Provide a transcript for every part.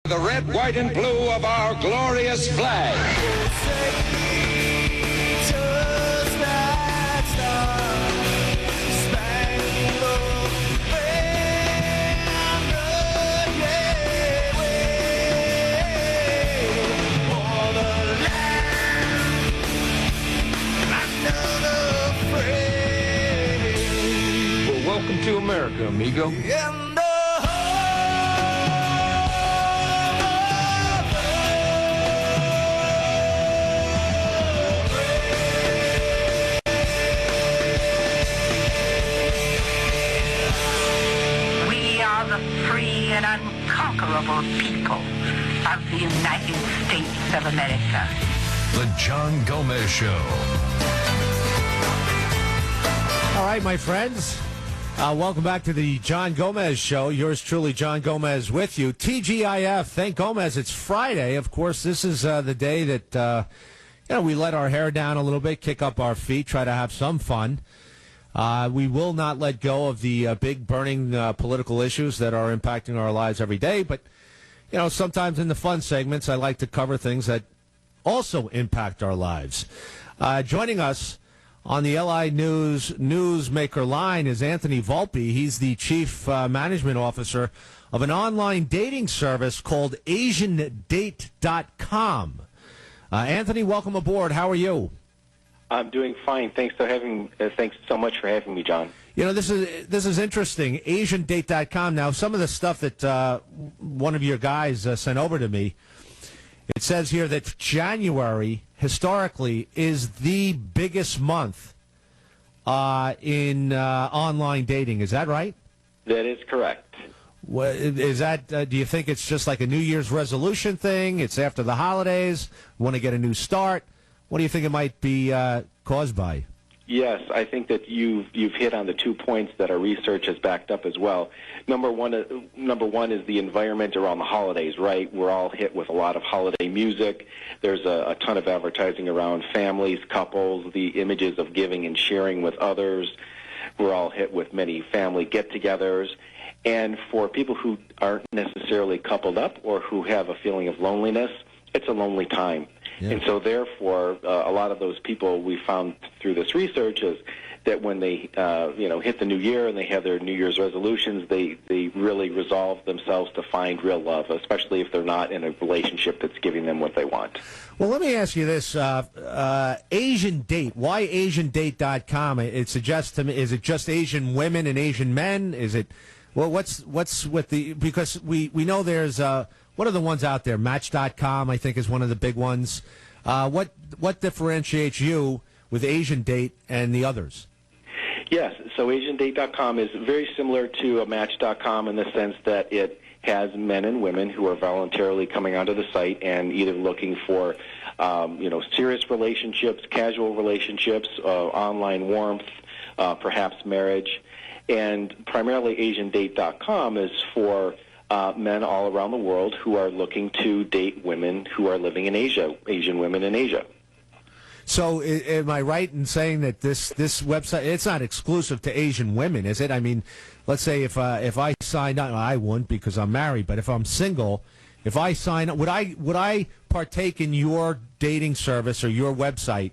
The red, white, and blue of our glorious flag. Well, welcome to America, amigo. And unconquerable people of the United States of America. The John Gomez Show. All right, my friends. Welcome back to the John Gomez Show. Yours truly, John Gomez, with you. TGIF, thank Gomez. It's Friday. Of course, this is the day that we let our hair down a little bit, kick up our feet, try to have some fun. We will not let go of the big burning political issues that are impacting our lives every day. But, sometimes in the fun segments, I like to cover things that also impact our lives. Joining us on the LI News Newsmaker line is Anthony Volpe. He's the chief management officer of an online dating service called AsianDate.com. Anthony, welcome aboard. How are you? I'm doing fine. Thanks so much for having me, John. This is interesting. AsianDate.com. Now, some of the stuff that one of your guys sent over to me, it says here that January historically is the biggest month in online dating. Is that right? That is correct. Is that? Do you think it's just like a New Year's resolution thing? It's after the holidays. Want to get a new start. What do you think it might be caused by? Yes, I think that you've hit on the 2 points that our research has backed up as well. Number one is the environment around the holidays, right? We're all hit with a lot of holiday music. There's a ton of advertising around families, couples, the images of giving and sharing with others. We're all hit with many family get-togethers. And for people who aren't necessarily coupled up or who have a feeling of loneliness, it's a lonely time. Yeah. And so, therefore, a lot of those people we found through this research is that when they, hit the new year and they have their New Year's resolutions, they really resolve themselves to find real love, especially if they're not in a relationship that's giving them what they want. Well, let me ask you this: Asian Date. Why AsianDate.com? It suggests to me, is it just Asian women and Asian men? Is it? Well, what's with the? Because we know there's. What are the ones out there? Match.com, I think, is one of the big ones. What differentiates you with Asian Date and the others? Yes, so AsianDate.com is very similar to a Match.com in the sense that it has men and women who are voluntarily coming onto the site and either looking for, serious relationships, casual relationships, online warmth, perhaps marriage. And primarily AsianDate.com is for men all around the world who are looking to date women who are living in Asia, Asian women in Asia. So am I right in saying that this website, it's not exclusive to Asian women, is it? I mean, let's say if I signed up, I wouldn't because I'm married, but if I'm single, if I sign up, would I partake in your dating service or your website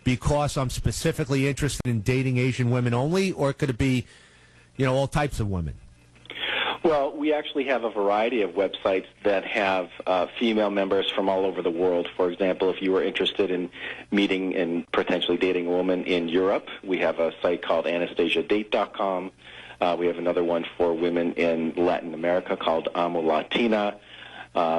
because I'm specifically interested in dating Asian women only, or could it be, all types of women? Well, we actually have a variety of websites that have female members from all over the world. For example, if you were interested in meeting and potentially dating a woman in Europe, we have a site called AnastasiaDate.com. We have another one for women in Latin America called Amo Latina.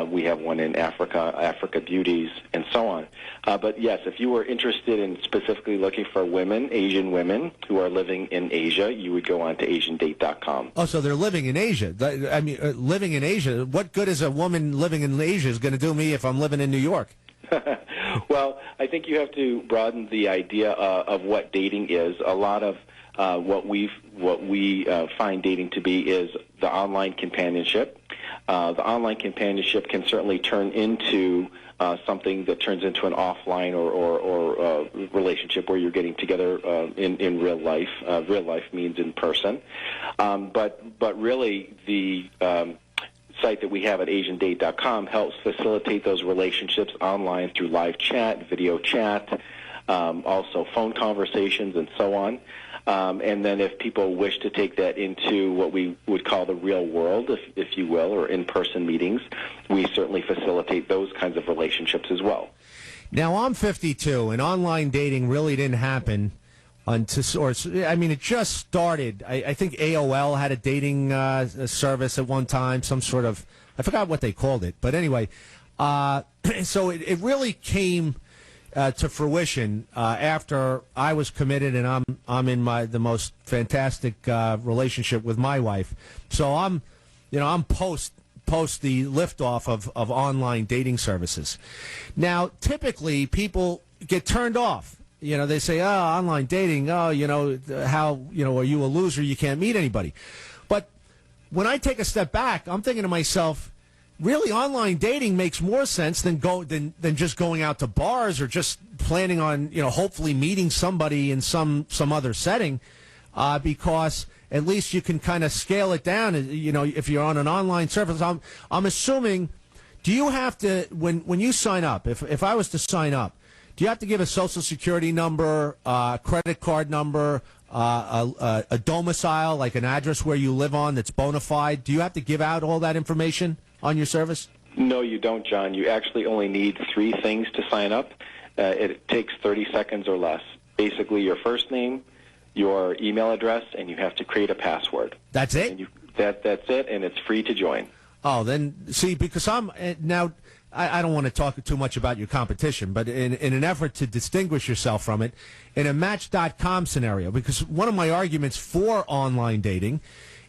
We have one in Africa Beauties, and so on. But yes, if you were interested in specifically looking for women, Asian women who are living in Asia, you would go on to AsianDate.com. Oh, so they're living in Asia. I mean, living in Asia. What good is a woman living in Asia is going to do me if I'm living in New York? Well, I think you have to broaden the idea of what dating is. A lot of what we find dating to be is the online companionship. The online companionship can certainly turn into something that turns into an offline or relationship where you're getting together in real life. Real life means in person. But really, the site that we have at AsianDate.com helps facilitate those relationships online through live chat, video chat, also phone conversations, and so on. And then if people wish to take that into what we would call the real world, if you will, or in-person meetings, we certainly facilitate those kinds of relationships as well. Now, I'm 52, and online dating really didn't happen until, it just started. I think AOL had a dating service at one time, some sort of, I forgot what they called it. But anyway, so it really came to fruition after I was committed, and I'm in the most fantastic relationship with my wife. So I'm post the liftoff of online dating services. Now, typically people get turned off. They say, "Oh, online dating. Oh, how are you a loser? You can't meet anybody." But when I take a step back, I'm thinking to myself, really, online dating makes more sense than just going out to bars or just planning on hopefully meeting somebody in some other setting, because at least you can kind of scale it down. If you're on an online service, I'm assuming. Do you have to when you sign up? If I was to sign up, do you have to give a social security number, credit card number, a domicile, like an address where you live on that's bona fide? Do you have to give out all that information on your service? No, you don't, John. You actually only need 3 things to sign up. It takes 30 seconds or less. Basically, your first name, your email address, and you have to create a password. That's it? And that's it, and it's free to join. Oh, then, see, because I don't want to talk too much about your competition, but in an effort to distinguish yourself from it, in a Match.com scenario, because one of my arguments for online dating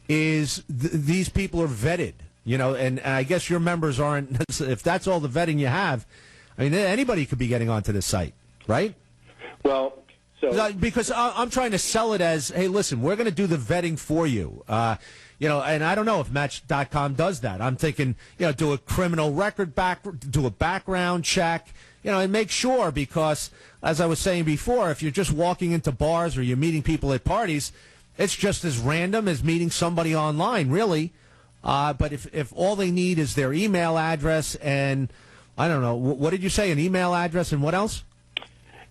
is these people are vetted, and I guess your members aren't. If that's all the vetting you have, anybody could be getting onto this site, right? Well, because I'm trying to sell it as, hey, listen, we're going to do the vetting for you. And I don't know if Match.com does that. I'm thinking, do a criminal record do a background check, and make sure, because, as I was saying before, if you're just walking into bars or you're meeting people at parties, it's just as random as meeting somebody online, really. But if all they need is their email address and, I don't know, what did you say, an email address and what else?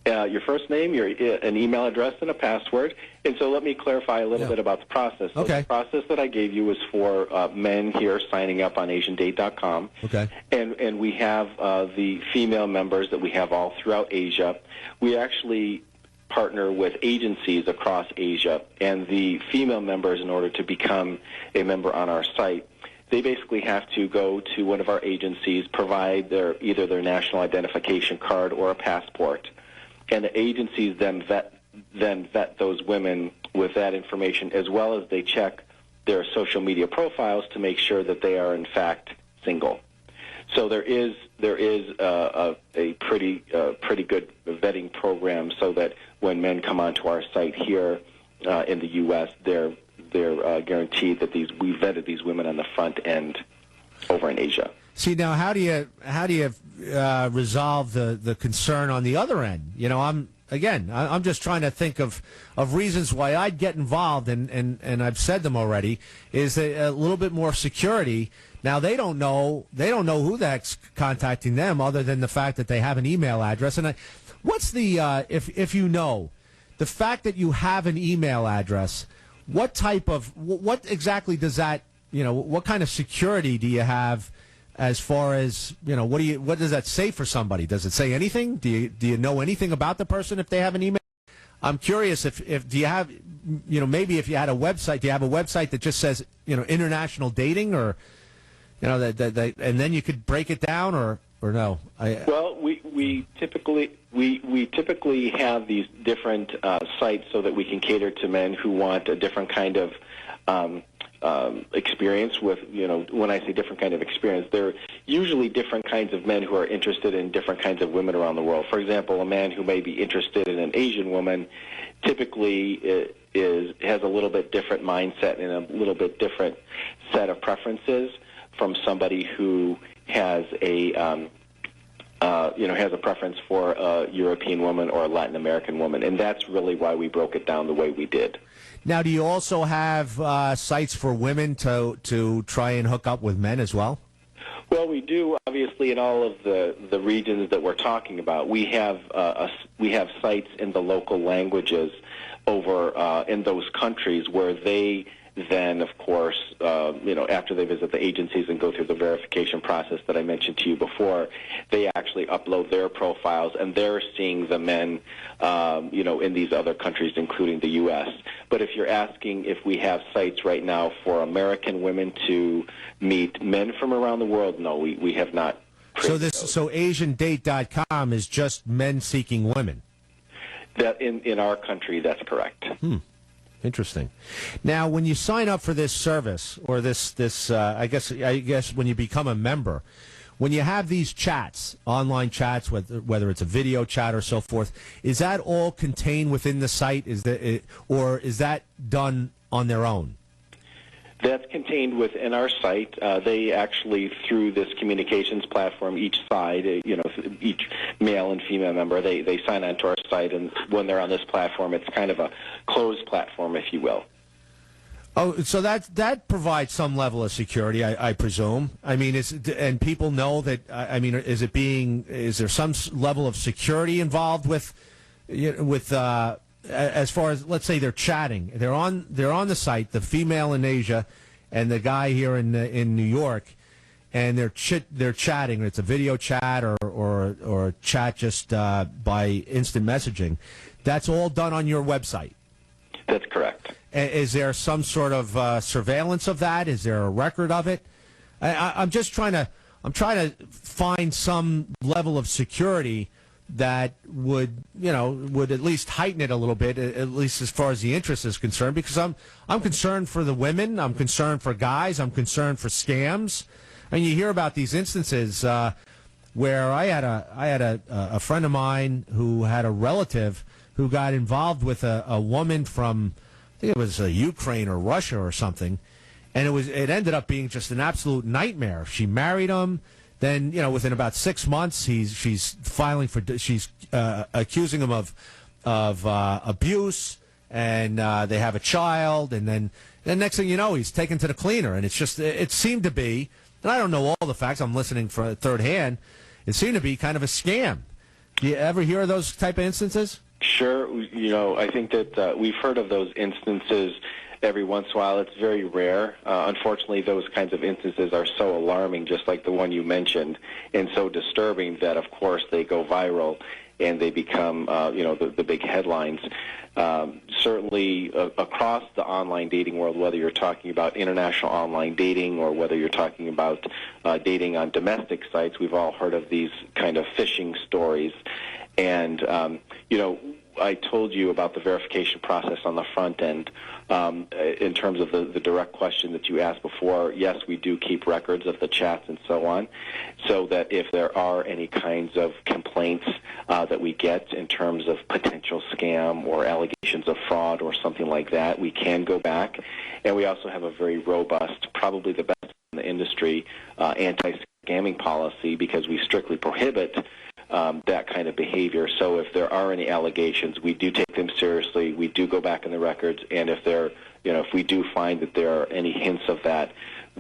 Your first name, an email address, and a password. And so let me clarify a little bit about the process. So okay. The process that I gave you was for men here signing up on AsianDate.com. Okay. And we have the female members that we have all throughout Asia. We actually partner with agencies across Asia, and the female members, in order to become a member on our site, they basically have to go to one of our agencies, provide either their national identification card or a passport. And the agencies then vet those women with that information, as well as they check their social media profiles to make sure that they are in fact single. So there is a pretty good vetting program, so that when men come onto our site here in the U.S., they're guaranteed that we vetted these women on the front end over in Asia. See, now, how do you resolve the concern on the other end? I'm just trying to think of reasons why I'd get involved, and I've said them already, is a little bit more security. Now, they don't know who the heck's contacting them, other than the fact that they have an email address. And what's the if you know the fact that you have an email address, what exactly does that, what kind of security do you have? As far as, what does that say for somebody? Does it say anything? Do you know anything about the person if they have an email? I'm curious if do you have, maybe if you had a website, do you have a website that just says, international dating, or, that and then you could break it down, or no? Well, we typically have these different sites so that we can cater to men who want a different kind of experience with, when I say different kind of experience, they're usually different kinds of men who are interested in different kinds of women around the world. For example, a man who may be interested in an Asian woman typically has a little bit different mindset and a little bit different set of preferences from somebody who has a has a preference for a European woman or a Latin American woman, and that's really why we broke it down the way we did. Now, do you also have sites for women to try and hook up with men as well? Well, we do, obviously, in all of the regions that we're talking about. We have sites in the local languages over in those countries where they then, of course, after they visit the agencies and go through the verification process that I mentioned to you before, they actually upload their profiles, and they're seeing the men, in these other countries, including the U.S. But if you're asking if we have sites right now for American women to meet men from around the world, no, we have not. So AsianDate.com is just men seeking women. That in our country, that's correct. Interesting. Now, when you sign up for this service or this, I guess when you become a member, when you have these chats, online chats, whether it's a video chat or so forth, is that all contained within the site? Or is that done on their own? That's contained within our site. They actually, through this communications platform, each side, each male and female member, they sign on to our site, and when they're on this platform, it's kind of a closed platform, if you will. Oh, so that provides some level of security, I presume. I mean, and people know that. I mean, is there some level of security involved with as far as, let's say, they're chatting, they're on the site, the female in Asia and the guy here in New York, and they're chatting. It's a video chat or a chat just by instant messaging. That's all done on your website. That's correct. Is there some sort of surveillance of that? Is there a record of it? I'm just trying to find some level of security that would at least heighten it a little bit, at least as far as the interest is concerned, because I'm concerned for the women, I'm concerned for guys, I'm concerned for scams. And you hear about these instances where I had a friend of mine who had a relative who got involved with a woman from, I think it was Ukraine or Russia or something, and it ended up being just an absolute nightmare. She married him. Then, within about 6 months, she's accusing him of abuse, and they have a child, and then next thing you know, he's taken to the cleaner, and it seemed to be, and I don't know all the facts, I'm listening for third hand, it seemed to be kind of a scam. Do you ever hear of those type of instances? Sure. I think that we've heard of those instances every once in a while. It's very rare. Unfortunately, those kinds of instances are so alarming, just like the one you mentioned, and so disturbing that, of course, they go viral and they become, the big headlines. Certainly, across the online dating world, whether you're talking about international online dating or whether you're talking about dating on domestic sites, we've all heard of these kind of phishing stories. And, I told you about the verification process on the front end. In terms of the direct question that you asked before, yes, we do keep records of the chats and so on, so that if there are any kinds of complaints that we get in terms of potential scam or allegations of fraud or something like that, we can go back. And we also have a very robust, probably the best in the industry, anti-scamming policy, because we strictly prohibit that kind of behavior. So if there are any allegations, we do take them seriously. We do go back in the records, and if if we do find that there are any hints of that,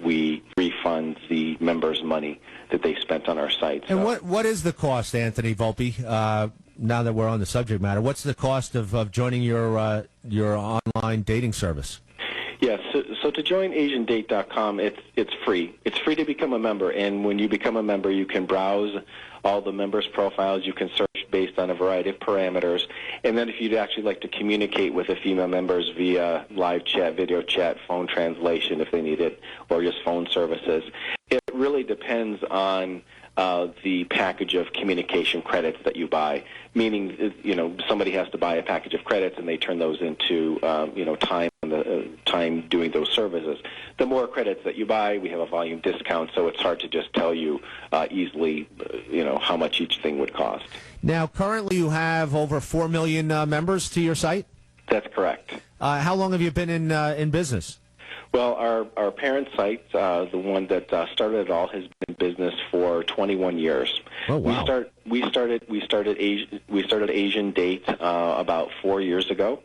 we refund the members' money that they spent on our site. And what is the cost, Anthony Volpe? Now that we're on the subject matter, what's the cost of joining your online dating service? Yes, so to join AsianDate.com, it's free. It's free to become a member, and when you become a member, you can browse all the members' profiles. You can search based on a variety of parameters, and then if you'd actually like to communicate with the female members via live chat, video chat, phone translation if they need it, or just phone services, it really depends on the package of communication credits that you buy, meaning, somebody has to buy a package of credits and they turn those into, time doing those services. The more credits that you buy, we have a volume discount, so it's hard to just tell you easily, how much each thing would cost. Now, currently you have over 4 million members to your site? That's correct. How long have you been in business? Well, our parent site, the one that started it all, has been in business for 21 years. Oh, wow. We started Asian Date about 4 years ago.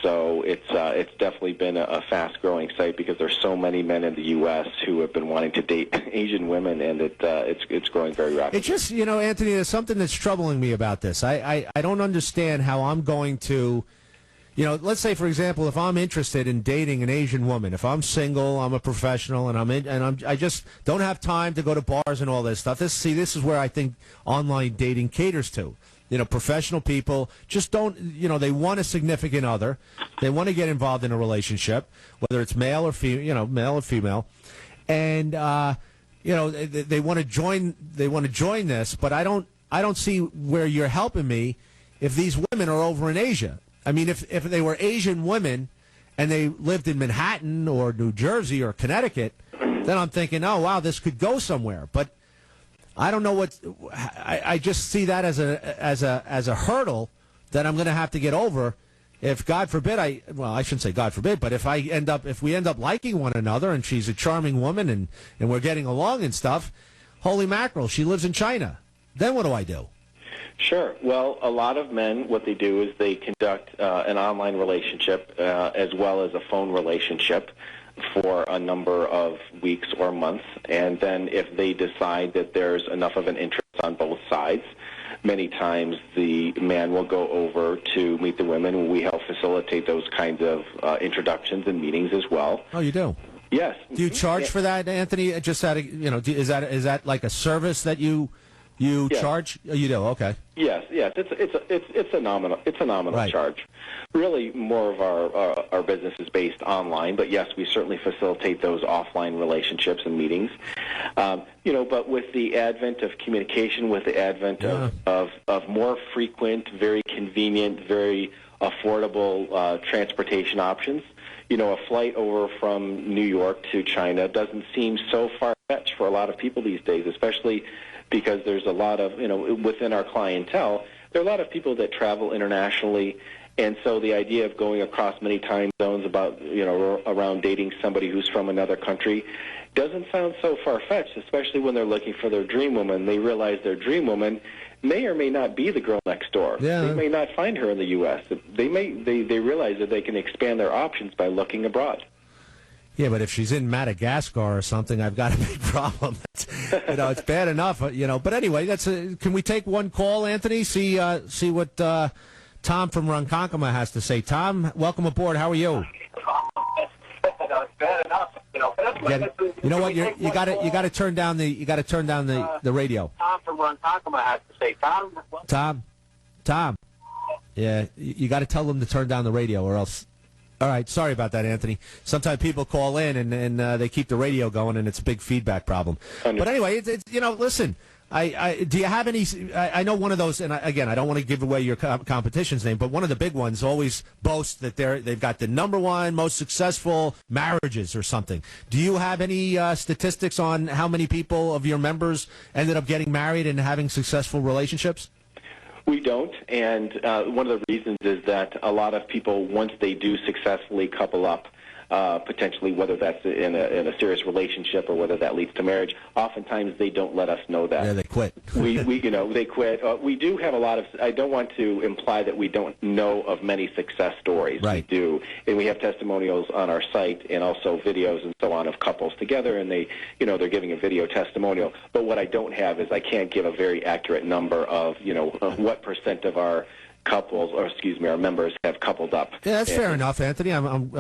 So it's definitely been a fast-growing site because there's so many men in the U.S. who have been wanting to date Asian women, and it's growing very rapidly. It just, Anthony, there's something that's troubling me about this. I don't understand how I'm going to, let's say, for example, if I'm interested in dating an Asian woman, if I'm single, I'm a professional, and I just don't have time to go to bars and all this stuff. This is where I think online dating caters to. Professional people just don't, they want a significant other. They want to get involved in a relationship, whether it's male or female. And, they want to join this, but I don't see where you're helping me if these women are over in Asia. I mean, if they were Asian women and they lived in Manhattan or New Jersey or Connecticut, then I'm thinking, oh, wow, this could go somewhere. But I don't know what. I just see that as a hurdle that I'm going to have to get over. If God forbid I shouldn't say God forbid, but if we end up liking one another and she's a charming woman and we're getting along and stuff, holy mackerel, she lives in China. Then what do I do? Sure. Well, a lot of men, what they do is they conduct an online relationship as well as a phone relationship for a number of weeks or months, and then if they decide that there's enough of an interest on both sides, many times the man will go over to meet the women, and we help facilitate those kinds of introductions and meetings as well. Oh, you do? Yes. Do you charge for that, Anthony? Just out of, is that like a service that you Yes. charge? Oh, you do? Okay. Yes. It's a nominal Right. charge. Really, more of our business is based online, but yes, we certainly facilitate those offline relationships and meetings. But with the advent of communication, with the advent of more frequent, very convenient, very affordable transportation options, a flight over from New York to China doesn't seem so far-fetched for a lot of people these days, especially because there's a lot of, within our clientele, there are a lot of people that travel internationally, and so the idea of going across many time zones around dating somebody who's from another country doesn't sound so far-fetched, especially when they're looking for their dream woman. They realize their dream woman may or may not be the girl next door. Yeah. They may not find her in the U.S. They realize that they can expand their options by looking abroad. Yeah, but if she's in Madagascar or something, I've got a big problem. It's bad enough, But anyway, can we take one call, Anthony? See what Tom from Ronkonkoma has to say. Tom, welcome aboard. How are you? It's bad enough, You know what? You got to turn down the radio. Tom from Ronkonkoma has to say, Tom. Yeah, you got to tell them to turn down the radio, or else. All right, sorry about that, Anthony. Sometimes people call in and they keep the radio going, and it's a big feedback problem. But anyway, it's listen. Do you have any? I know one of those, and I don't want to give away your competition's name, but one of the big ones always boasts that they've got the #1 most successful marriages or something. Do you have any statistics on how many people of your members ended up getting married and having successful relationships? We don't, and one of the reasons is that a lot of people, once they do successfully couple up, potentially whether that's in a serious relationship or whether that leads to marriage, oftentimes they don't let us know that. Yeah, they quit. They quit. We do have a lot of. I don't want to imply that we don't know of many success stories. Right. We do, and we have testimonials on our site and also videos and so on of couples together, and they're giving a video testimonial. But what I don't have is I can't give a very accurate number of what percent of our couples, or our members have coupled up. Yeah, that's fair enough, Anthony. I'm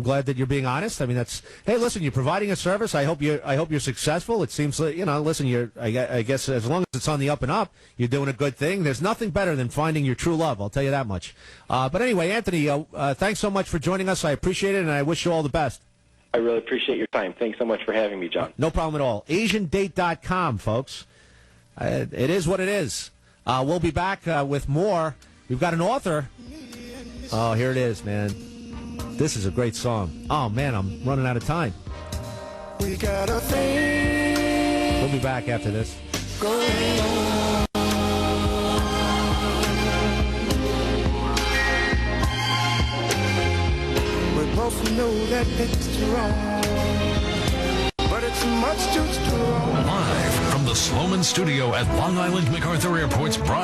glad that you're being honest. I mean, hey, listen, you're providing a service. I hope you're successful. It seems like listen, I guess as long as it's on the up and up, you're doing a good thing. There's nothing better than finding your true love. I'll tell you that much. But anyway, Anthony, thanks so much for joining us. I appreciate it, and I wish you all the best. I really appreciate your time. Thanks so much for having me, John. No problem at all. AsianDate.com, folks. It is what it is. We'll be back with more. We've got an author. Oh, here it is, man. This is a great song. Oh, man, I'm running out of time. We got a thing. We'll be back after this. We're both know that it's wrong, but it's much too strong. Live from the Sloman Studio at Long Island MacArthur Airport's broadcast.